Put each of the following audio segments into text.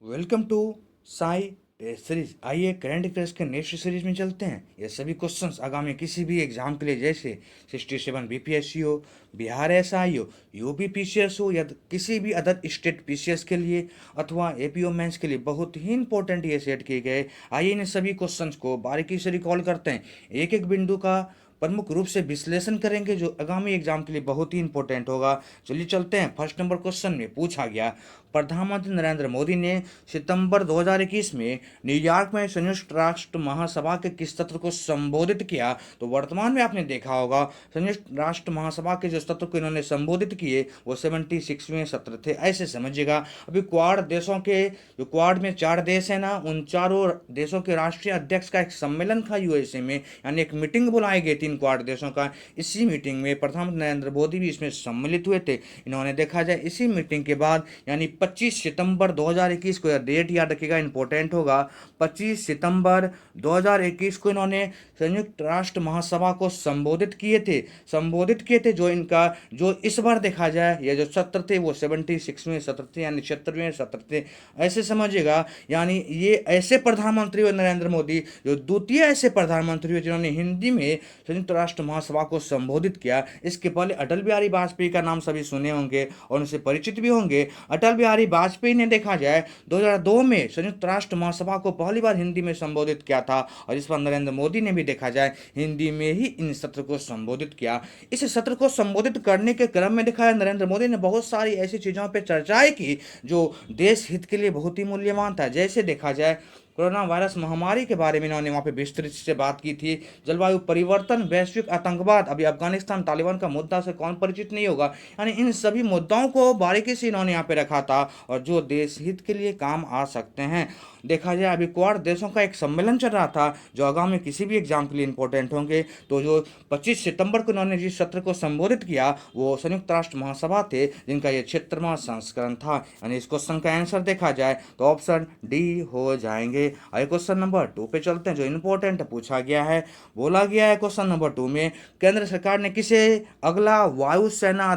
Welcome to Sai test series. आइए current affairs के next series में चलते हैं। ये सभी क्वेश्चंस आगामी किसी भी एग्जाम के लिए, जैसे 67 बीपीएससी हो, बिहार एसआई हो, यूपी पीसीएस हो, या किसी भी अदर स्टेट पीसीएस के लिए अथवा एपीओ मेंस के लिए बहुत ही इंपॉर्टेंट ये सेट किए गए। आइए इन सभी क्वेश्चंस को बारीकी से रिकॉल करते हैं, एक एक बिंदु का प्रमुख रूप से विश्लेषण करेंगे जो आगामी एग्जाम के लिए बहुत ही इंपॉर्टेंट होगा। चलिए चलते हैं। फर्स्ट नंबर क्वेश्चन में पूछा गया, प्रधानमंत्री नरेंद्र मोदी ने सितंबर 2021 में न्यूयॉर्क में संयुक्त राष्ट्र महासभा के किस सत्र को संबोधित किया? तो वर्तमान में आपने देखा होगा संयुक्त राष्ट्र महासभा के जो सत्र को इन्होंने संबोधित किए वो 76वें सत्र थे। ऐसे समझिएगा। अभी क्वाड देशों के, जो क्वाड में 4 देश हैं ना, उन चारों देशों के राष्ट्रीय अध्यक्ष का एक सम्मेलन था यूएसए में, यानी एक मीटिंग बुलाई गई थी इन क्वाड देशों का। इसी मीटिंग में प्रधानमंत्री नरेंद्र मोदी भी इसमें सम्मिलित हुए थे। इन्होंने देखा जाए इसी मीटिंग के बाद यानी 25 सितंबर 2021 को, यह डेट याद रखिएगा, इंपॉर्टेंट होगा। 25 सितंबर 2021 को इन्होंने संयुक्त राष्ट्र महासभा को संबोधित किए थे। जो इस बार देखा जाए ये जो सत्र थे वो 76वें सत्र थे, यानी 76वें सत्र थे। ऐसे समझिएगा, यानी ये ऐसे प्रधानमंत्री हुए नरेंद्र मोदी जो द्वितीय ऐसे प्रधानमंत्री हुए जिन्होंने हिंदी में संयुक्त राष्ट्र महासभा को संबोधित किया। इसके पहले अटल बिहारी वाजपेयी का नाम सभी सुने होंगे और उनसे परिचित भी होंगे। अटल बिहारी वाजपेयी ने देखा जाए 2002 में संयुक्त राष्ट्र महासभा को पहली बार हिंदी में संबोधित किया था, और इस पर नरेंद्र मोदी ने भी देखा जाए हिंदी में ही इन सत्र को संबोधित किया। इस सत्र को संबोधित करने के क्रम में देखा है नरेंद्र मोदी ने बहुत सारी ऐसी चीज़ों पर चर्चाएं की जो देश हित के लिए बहुत ही मूल्यवान था। जैसे देखा जाए कोरोना वायरस महामारी के बारे में इन्होंने वहाँ पे विस्तृत से बात की थी। जलवायु परिवर्तन, वैश्विक आतंकवाद, अभी अफगानिस्तान तालिबान का मुद्दा से कौन परिचित नहीं होगा। यानी इन सभी मुद्दाओं को बारीकी से इन्होंने यहाँ पे रखा था और जो देश हित के लिए काम आ सकते हैं। देखा जाए अभी क्वाड देशों का एक सम्मेलन चल रहा था जो आगामी किसी भी एग्जाम के लिए इंपॉर्टेंट होंगे। तो जो 25 सितंबर को इन्होंने जिस सत्र को संबोधित किया वो संयुक्त राष्ट्र महासभा थे, जिनका ये 76वां संस्करण था। यानी इस क्वेश्चन का आंसर देखा जाए तो ऑप्शन डी हो जाएंगे। आइए क्वेश्चन नंबर 2 पे चलते हैं जो इंपॉर्टेंट पूछा गया है। बोला गया है क्वेश्चन नंबर 2 में, केंद्र सरकार ने किसे अगला वायुसेना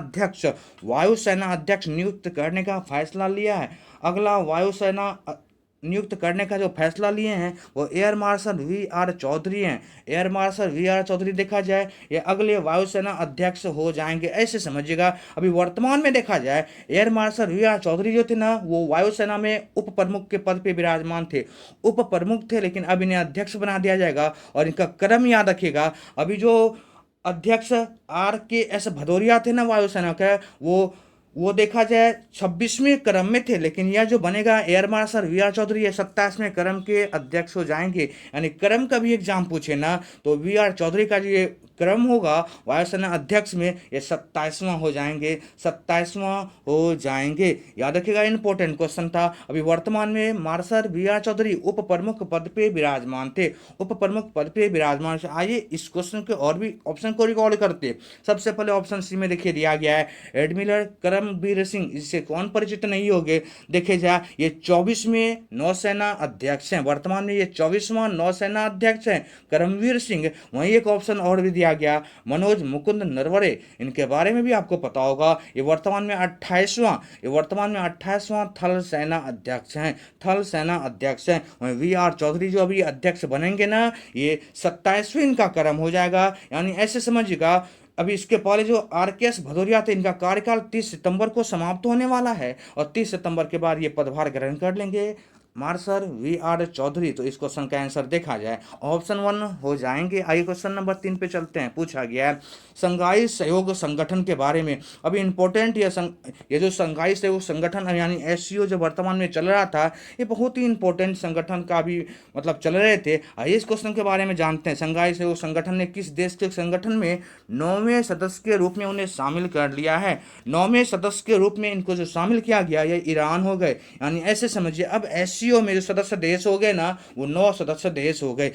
अध्यक्ष नियुक्त करने का फैसला लिया है? अगला वायुसेना नियुक्त करने का जो फैसला लिए हैं वो air marshal V R Chaudhary हैं। Air marshal V R Chaudhary देखा जाए ये अगले वायुसेना अध्यक्ष हो जाएंगे। ऐसे समझिएगा। अभी वर्तमान में देखा जाए air marshal V R Chaudhary जो थे ना वो वायुसेना में उप प्रमुख के पद पे विराजमान थे, उप प्रमुख थे, लेकिन अब इन्हें अध्यक्ष बना दिया जाएगा। और इनका क्रम याद रखिएगा। अभी जो अध्यक्ष RKS भदौरिया थे ना वायुसेना का, वो देखा जाए 26वें क्रम में थे, लेकिन यह जो बनेगा air marshal V R Chaudhary ये 27वें क्रम के अध्यक्ष हो जाएंगे। यानी क्रम का भी एग्जाम पूछे ना तो वी आर चौधरी का जो ये क्रम होगा वायुसेना अध्यक्ष में ये 27वां हो जाएंगे, 27वां हो जाएंगे। याद रखिएगा, इंपॉर्टेंट क्वेश्चन था। अभी वर्तमान में मार्शल वी आर चौधरी उप प्रमुख पद पे विराजमान थे, उप प्रमुख पद पे विराजमान। आइए इस क्वेश्चन के और भी ऑप्शन को रिकॉल करते। सबसे पहले ऑप्शन सी में देखिए दिया गया है एडमिरल करमबीर सिंह, इससे कौन परिचित नहीं होंगे। देखे जाए ये 24वें नौसेना अध्यक्ष हैं, वर्तमान में ये 24वां नौसेना अध्यक्ष हैं करमबीर सिंह। वहीं एक ऑप्शन और भी दिया गया मनोज मुकुंद नरवणे, इनके बारे में भी आपको पता होगा। ये वर्तमान में 28वां थल सेना अध्यक्ष हैं, थल सेना अध्यक्ष हैं। वहीं वी आर चौधरी जो अभी अध्यक्ष बनेंगे ना ये 27वें इनका क्रम हो जाएगा। यानी ऐसे समझिएगा। अभी इसके पहले जो RKS भदौरिया थे इनका कार्यकाल 30 सितंबर को समाप्त होने वाला है और 30 सितंबर के बाद ये पदभार ग्रहण कर लेंगे मार्शल वी आर चौधरी। तो इस क्वेश्चन का आंसर देखा जाए ऑप्शन 1 हो जाएंगे। आइए क्वेश्चन नंबर 3 पे चलते हैं। पूछा गया है संघाई सहयोग संगठन के बारे में। अभी इंपॉर्टेंट ये जो संघाई सहयोग संगठन यानी SCO जो वर्तमान में चल रहा था ये बहुत ही इंपॉर्टेंट संगठन का भी मतलब चल रहे थे। आइए इस क्वेश्चन के बारे में जानते हैं। संघाई सहयोग संगठन ने किस देश के संगठन में 9वें सदस्य के रूप में उन्हें शामिल कर लिया है? 9वें सदस्य के रूप में इनको जो शामिल किया गया ये ईरान हो गए। यानी ऐसे समझिए अब SCO में जो सदस्य देश हो गए ना वो 9 सदस्य देश हो गए।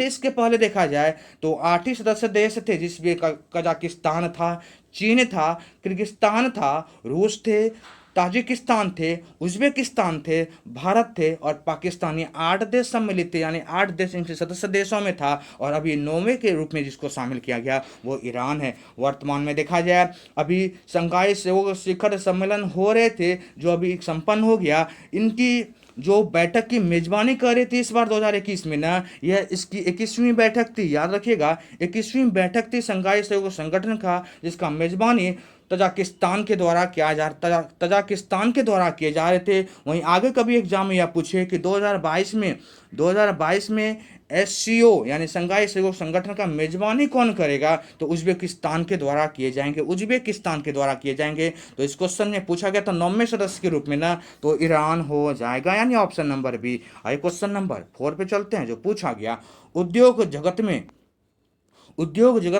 इसके पहले देखा जाए तो 8 ही सदस्य देश थे जिसमें कजाकिस्तान था, चीन था, किर्गिस्तान था, रूस थे, ताजिकिस्तान थे, उज्बेकिस्तान थे, भारत थे और पाकिस्तान, ये 8 देश सम्मिलित थे, यानी 8 देश इनसे सदस्य देशों में था। और अभी 9वें के रूप में जिसको शामिल किया गया वो ईरान है। वर्तमान में देखा जाए अभी शंघाई सहयोग शिखर सम्मेलन हो रहे थे जो अभी संपन्न हो गया, इनकी जो बैठक की मेजबानी कर रही थी इस बार 2021 में ना, यह इसकी 21वीं बैठक थी, याद रखिएगा 21वीं बैठक थी शंघाई सहयोग संगठन का, जिसका मेजबानी तजाकिस्तान के द्वारा किए जा रहे थे। वहीं आगे कभी एग्जाम में यह पूछे कि 2022 में एससीओ यानी शंघाई सहयोग संगठन का मेजबानी कौन करेगा, तो उज्बेकिस्तान के द्वारा किए जाएंगे, उज्बेकिस्तान के द्वारा किए जाएंगे। तो इस क्वेश्चन में पूछा गया था 9वें सदस्य के रूप में ना, तो ईरान हो जाएगा, यानी ऑप्शन नंबर बी। आइए क्वेश्चन नंबर 4 पे चलते हैं जो पूछा गया, उद्योग जगत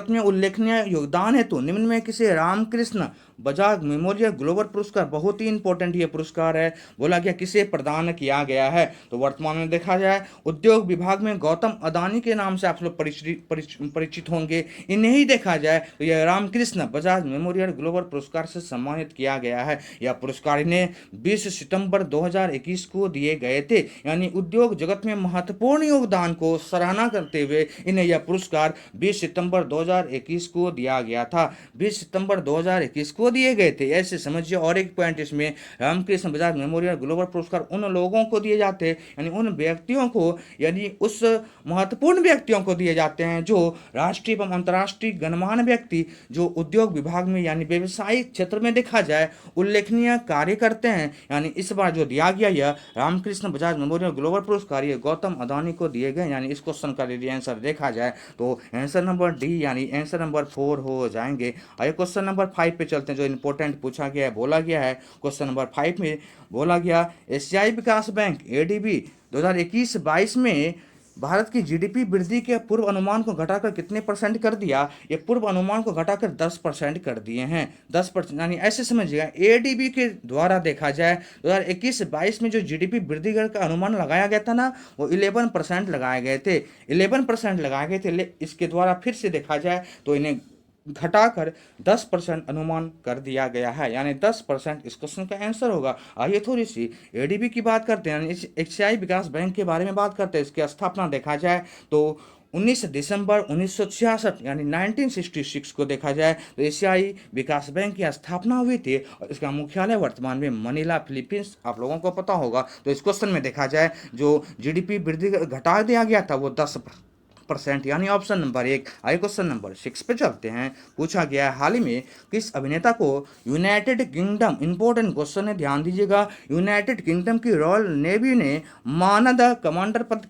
में उल्लेखनीय योगदान हेतु निम्न में किसे रामकृष्ण बजाज मेमोरियल ग्लोबल पुरस्कार, बहुत ही इंपॉर्टेंट ये पुरस्कार है, बोला गया किसे प्रदान किया गया है। तो वर्तमान में देखा जाए उद्योग विभाग में गौतम अदानी के नाम से आप लोग परिचित होंगे, इन्हें ही देखा जाए तो यह रामकृष्ण बजाज मेमोरियल ग्लोबल पुरस्कार से सम्मानित किया गया है। यह पुरस्कार इन्हें 20 सितंबर 2021 को दिए गए थे, यानी उद्योग जगत में महत्वपूर्ण योगदान को सराहना करते हुए इन्हें यह पुरस्कार 20 सितंबर 2021 को दिया गया था। 20 सितंबर 2021 को दिए गए थे, ऐसे समझिए। और एक पॉइंट इसमें, रामकृष्ण बजाज मेमोरियल ग्लोबल पुरस्कार उन लोगों को दिए जाते हैं, यानी उन व्यक्तियों को, यानी उस महत्वपूर्ण व्यक्तियों को दिए जाते हैं जो राष्ट्रीय एवं अंतर्राष्ट्रीय गणमान्य व्यक्ति जो उद्योग विभाग में यानी व्यवसायिक क्षेत्र में देखा जाए उल्लेखनीय कार्य करते हैं। यानी इस बार जो दिया गया यह रामकृष्ण बजाज मेमोरियल ग्लोबल पुरस्कार ये गौतम अदानी को दिए गए। यानी इस क्वेश्चन का यदि आंसर देखा जाए तो आंसर नंबर डी यानी आंसर नंबर 4 हो जाएंगे। आइए क्वेश्चन नंबर 5 पे चलते हैं जो इंपॉर्टेंट पूछा गया है, बोला गया है क्वेश्चन नंबर 5 में बोला गया एशियाई विकास बैंक एडीबी 2021-22 में भारत की जीडीपी वृद्धि के पूर्व अनुमान को घटाकर कितने परसेंट कर दिया, ये पूर्व अनुमान को घटाकर 10% कर दिए हैं। 10%, यानी ऐसे समझिएगा एडीबी के द्वारा देखा जाए 2021-22 में जो जीडीपी वृद्धि दर का अनुमान लगाया गया था ना, वो 11% लगाए गए थे, 11% लगाए गए थे। इसके द्वारा फिर से देखा जाए तो इन्हें घटाकर 10% अनुमान कर दिया गया है, यानी 10% इस क्वेश्चन का आंसर होगा। आइए थोड़ी सी एडीबी की बात करते हैं, इस एशियाई विकास बैंक के बारे में बात करते हैं। इसकी स्थापना देखा जाए तो 19 दिसंबर 1966 यानी 1966 को देखा जाए तो एशियाई विकास बैंक की स्थापना हुई थी और इसका मुख्यालय वर्तमान में मनीला फिलीपींस, आप लोगों को पता होगा। तो इस क्वेश्चन में देखा जाए जो जीडीपी वृद्धि घटा दिया गया था वो 10%, यानी ऑप्शन नंबर 1। आइए क्वेश्चन नंबर 6 पे चलते हैं। पूछा गया है हाल ही में किस अभिनेता को यूनाइटेड किंगडम, इंपॉर्टेंट क्वेश्चन है ध्यान दीजिएगा, यूनाइटेड किंगडम की रॉयल नेवी ने मानद कमांडर पद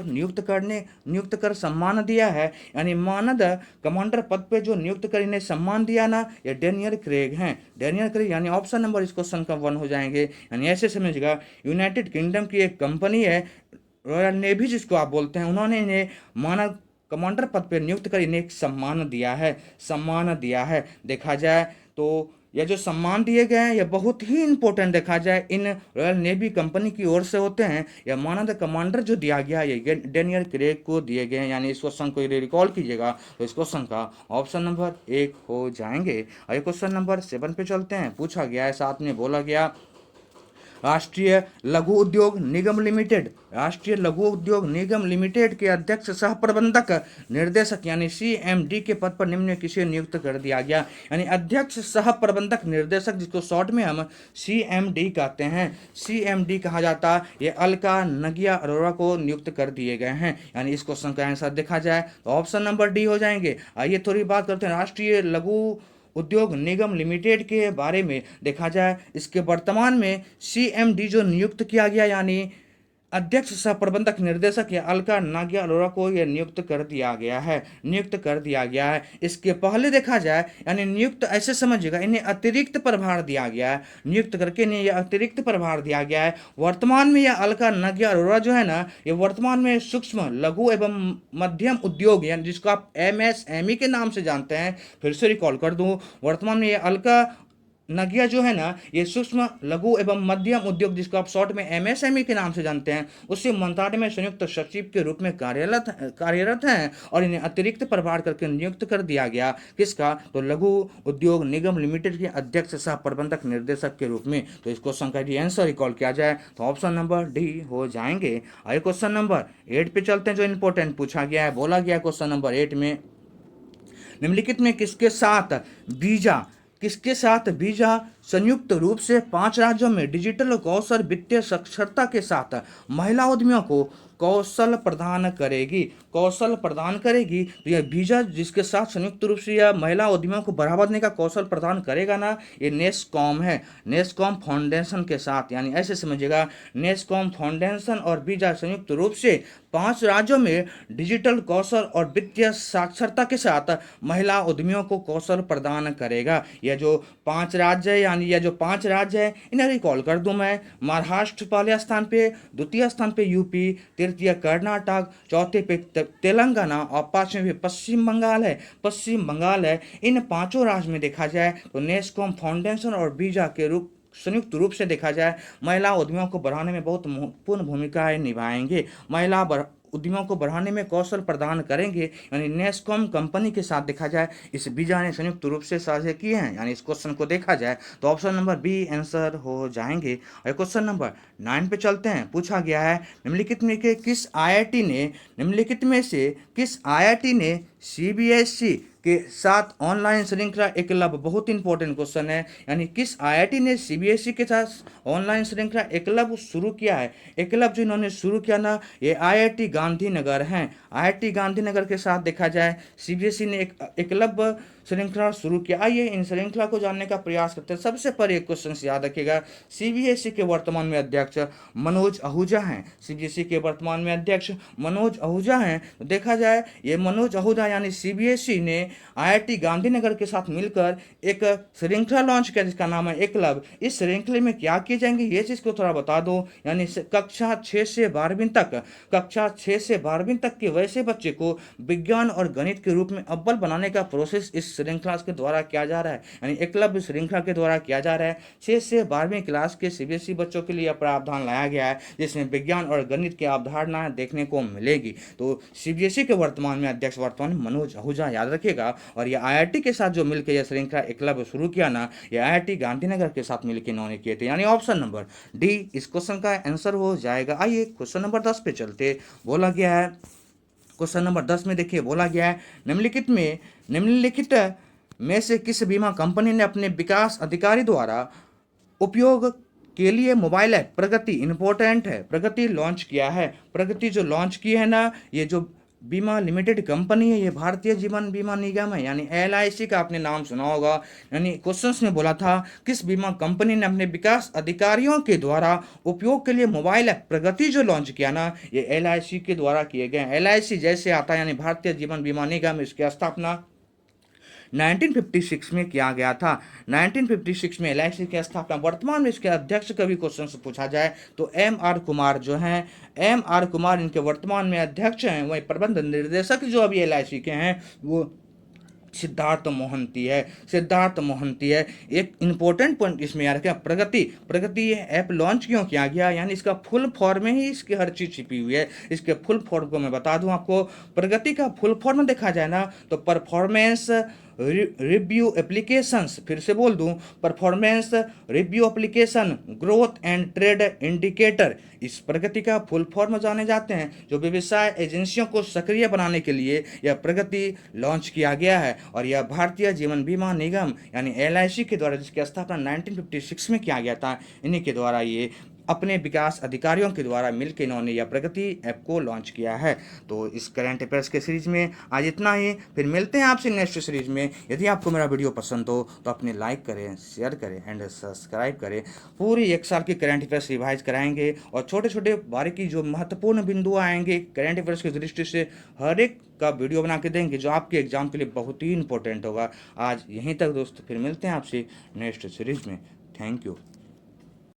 नियुक्त कर सम्मान दिया है। यानी मानद कमांडर पद पे जो नियुक्त कर इन्हें सम्मान दिया ना, ये डेनियल क्रेग हैं, डेनियल क्रेग, यानी ऑप्शन नंबर इस क्वेश्चन का 1 हो जाएंगे। यानी ऐसे समझिएगा यूनाइटेड किंगडम की एक कंपनी है रॉयल नेवी जिसको आप बोलते हैं, उन्होंने इन्हें मानद कमांडर पद पर नियुक्त कर इन्हें एक सम्मान दिया है। देखा जाए तो यह जो सम्मान दिए गए हैं यह बहुत ही इंपॉर्टेंट देखा जाए इन रॉयल नेवी कंपनी की ओर से होते हैं। यह मानद कमांडर जो दिया गया ये डेनियल क्रेग को दिए गए हैं। यानी इस क्वेश्चन को यदि रिकॉल कीजिएगा तो इस क्वेश्चन का ऑप्शन नंबर 1 हो जाएंगे। और क्वेश्चन नंबर 7 पे चलते हैं। पूछा गया है, साथ में बोला गया राष्ट्रीय लघु उद्योग निगम लिमिटेड के अध्यक्ष सह प्रबंधक निर्देशक यानी सीएमडी के पद पर निम्न किसे नियुक्त कर दिया गया। यानी अध्यक्ष सह प्रबंधक निर्देशक जिसको शॉर्ट में हम सीएमडी कहते हैं, सीएमडी कहा जाता, ये अलका नगिया अरोरा को नियुक्त कर दिए गए हैं। यानी इस क्वेश्चन का आंसर देखा जाए तो ऑप्शन नंबर डी हो जाएंगे। आइए थोड़ी बात करते हैं राष्ट्रीय लघु उद्योग निगम लिमिटेड के बारे में। देखा जाए इसके वर्तमान में सीएमडी जो नियुक्त किया गया यानी अध्यक्ष सह प्रबंधक निर्देशक या अलका नागिया अरोरा को यह नियुक्त कर दिया गया है। इसके पहले देखा जाए यानी नियुक्त ऐसे समझिएगा इन्हें अतिरिक्त प्रभार दिया गया है, नियुक्त करके इन्हें यह अतिरिक्त प्रभार दिया गया है। वर्तमान में यह अलका नागिया अरोरा जो है ना, ये वर्तमान में सूक्ष्म लघु एवं मध्यम उद्योग यानी जिसको आप एमएसएमई के नाम से जानते हैं, फिर से रिकॉल कर दूं, वर्तमान में यह अलका नगिया जो है ना, ये सूक्ष्म लघु एवं मध्यम उद्योग, जिसको आप शॉर्ट में एमएसएमई के नाम से जानते हैं, उससे मंत्रालय में संयुक्त सचिव के रूप में कार्यरत हैं और इन्हें अतिरिक्त प्रभार करके नियुक्त कर दिया गया। किसका? तो लघु उद्योग निगम लिमिटेड के अध्यक्ष सह प्रबंधक निर्देशक के रूप में। तो इस क्वेश्चन का यदि आंसर रिकॉल किया जाए तो ऑप्शन नंबर डी हो जाएंगे। आइए क्वेश्चन नंबर 8 पे चलते हैं, जो इंपॉर्टेंट पूछा गया है। बोला गया क्वेश्चन नंबर 8 में, निम्नलिखित में किसके साथ वीजा संयुक्त रूप से 5 राज्यों में डिजिटल कौशल वित्तीय साक्षरता के साथ महिला उद्यमियों को कौशल प्रदान करेगी। तो यह वीजा जिसके साथ संयुक्त रूप से यह महिला उद्यमियों को बढ़ावा देने का कौशल प्रदान करेगा ना, ये नेस्कॉम है। नेस्कॉम फाउंडेशन के साथ, यानी ऐसे समझिएगा, नेस्कॉम फाउंडेशन और वीजा संयुक्त रूप से 5 राज्यों में डिजिटल कौशल और वित्तीय साक्षरता के साथ महिला उद्यमियों को कौशल प्रदान करेगा। यह जो 5 राज्य है, यानी यह जो 5 राज्य है, इन्हें रिकॉल कर दूं मैं। महाराष्ट्र पहले स्थान पे, द्वितीय स्थान पे यूपी, तृतीय कर्नाटक, चौथे पे तेलंगाना और 5वें पे पश्चिम बंगाल है। इन 5 राज्य में देखा जाए तो नेस्कॉम फाउंडेशन और वीजा के संयुक्त रूप से देखा जाए महिला उद्यमियों को बढ़ाने में बहुत महत्वपूर्ण भूमिकाएं निभाएंगे। उद्यमियों को बढ़ाने में कौशल प्रदान करेंगे, यानी नेस्कॉम कंपनी के साथ देखा जाए इस वीजा ने संयुक्त रूप से साझे किए हैं। यानी इस क्वेश्चन को देखा जाए तो ऑप्शन नंबर बी आंसर हो जाएंगे। और क्वेश्चन नंबर 9 पे चलते हैं। पूछा गया है, निम्नलिखित में से किस आईआईटी ने सीबीएसई के साथ ऑनलाइन श्रृंखला एकलव्य, बहुत इंपॉर्टेंट क्वेश्चन है, यानी किस आईआईटी ने सीबीएसई के साथ ऑनलाइन श्रृंखला एकलव्य शुरू किया है। एकलव्य जो इन्होंने शुरू किया ना, ये आईआईटी गांधीनगर हैं। आईआईटी गांधीनगर के साथ देखा जाए सीबीएसई ने एक एकलव्य श्रृंखला शुरू किया। आइए इन श्रृंखला को जानने का प्रयास करते हैं। सबसे पहले एक क्वेश्चन याद रखिएगा, सीबीएसई के वर्तमान में अध्यक्ष मनोज आहूजा हैं। सीबीएसई के वर्तमान में अध्यक्ष मनोज आहूजा हैं। तो देखा जाए ये मनोज आहूजा, यानी सीबीएसई ने आईआईटी गांधीनगर के साथ मिलकर एक श्रृंखला लॉन्च किया जिसका नाम है एकलव्य। इस श्रृंखले में क्या किए जाएंगे ये चीज़ को थोड़ा बता दो। यानी कक्षा 6 से 12वीं तक के वैसे बच्चे को विज्ञान और गणित के रूप में अव्वल बनाने का प्रोसेस इस श्रृंखला के द्वारा किया जा रहा है, यानी एकलव्य श्रृंखला के द्वारा किया जा रहा है। 6 से 12वीं क्लास के सीबीएसई बच्चों के लिए प्रावधान लाया गया है जिसमें विज्ञान और गणित की अवधारणाएं देखने को मिलेगी। तो सीबीएसई के वर्तमान में अध्यक्ष मनोज आहूजा, याद रखिएगा। और ये आईआईटी के साथ जो मिलकर यह श्रृंखला एकलव्य शुरू किया ना, ये आईआईटी गांधीनगर के साथ मिलकर इन्होंने किए थे, यानी ऑप्शन नंबर डी इस क्वेश्चन का आंसर हो जाएगा। आइए क्वेश्चन नंबर 10 पे चलते। बोला गया है क्वेश्चन नंबर 10 में, देखिए बोला गया है, निम्नलिखित में से किस बीमा कंपनी ने अपने विकास अधिकारी द्वारा उपयोग के लिए मोबाइल ऐप प्रगति, इंपॉर्टेंट है, प्रगति लॉन्च किया है। प्रगति जो लॉन्च की है ना, ये जो बीमा लिमिटेड कंपनी है, ये भारतीय जीवन बीमा निगम है, यानी एलआईसी का आपने नाम सुना होगा। यानी क्वेश्चंस में बोला था किस बीमा कंपनी ने अपने विकास अधिकारियों के द्वारा उपयोग के लिए मोबाइल ऐप प्रगति जो लॉन्च किया ना, ये एलआईसी के द्वारा किए गए। एलआईसी जैसे आता है, यानी भारतीय जीवन बीमा निगम, इसकी स्थापना 1956 में किया गया था। 1956 में एलआईसी की स्थापना। वर्तमान में इसके अध्यक्ष का भी क्वेश्चन से पूछा जाए तो एम.आर. कुमार जो हैं, एम.आर. कुमार इनके वर्तमान में अध्यक्ष हैं। वही प्रबंध निर्देशक जो अभी एलआईसी के हैं वो सिद्धार्थ मोहंती है। एक इंपॉर्टेंट पॉइंट इसमें याद रखें, प्रगति ये ऐप लॉन्च क्यों किया गया, यानी इसका फुल फॉर्म में ही इसकी हर चीज़ छिपी हुई है। इसके फुल फॉर्म को मैं बता दूं आपको। प्रगति का फुल फॉर्म देखा जाए ना तो परफॉर्मेंस रिव्यू एप्लीकेशंस, फिर से बोल दूं, performance review application growth and trade indicator, इस प्रगति का फुल फॉर्म जाने जाते हैं। जो व्यवसाय एजेंसियों को सक्रिय बनाने के लिए यह प्रगति लॉन्च किया गया है और यह भारतीय जीवन बीमा निगम यानी एलआईसी के द्वारा, जिसकी स्थापना 1956 में किया गया था, इन्हीं के द्वारा ये अपने विकास अधिकारियों के द्वारा मिलकर इन्होंने यह प्रगति ऐप को लॉन्च किया है। तो इस करंट अफेयर्स के सीरीज में आज इतना ही, फिर मिलते हैं आपसे नेक्स्ट सीरीज में। यदि आपको मेरा वीडियो पसंद हो तो अपने लाइक करें, शेयर करें एंड सब्सक्राइब करें। पूरी 1 साल की करंट अफेयर्स रिवाइज कराएंगे और छोटे छोटे बारीकी जो महत्वपूर्ण बिंदु आएंगे करंट अफेयर्स की दृष्टि से, हर एक का वीडियो बना के देंगे जो आपके एग्जाम के लिए बहुत ही इंपॉर्टेंट होगा। आज यहीं तक दोस्तों, फिर मिलते हैं आपसे नेक्स्ट सीरीज में। Thank you.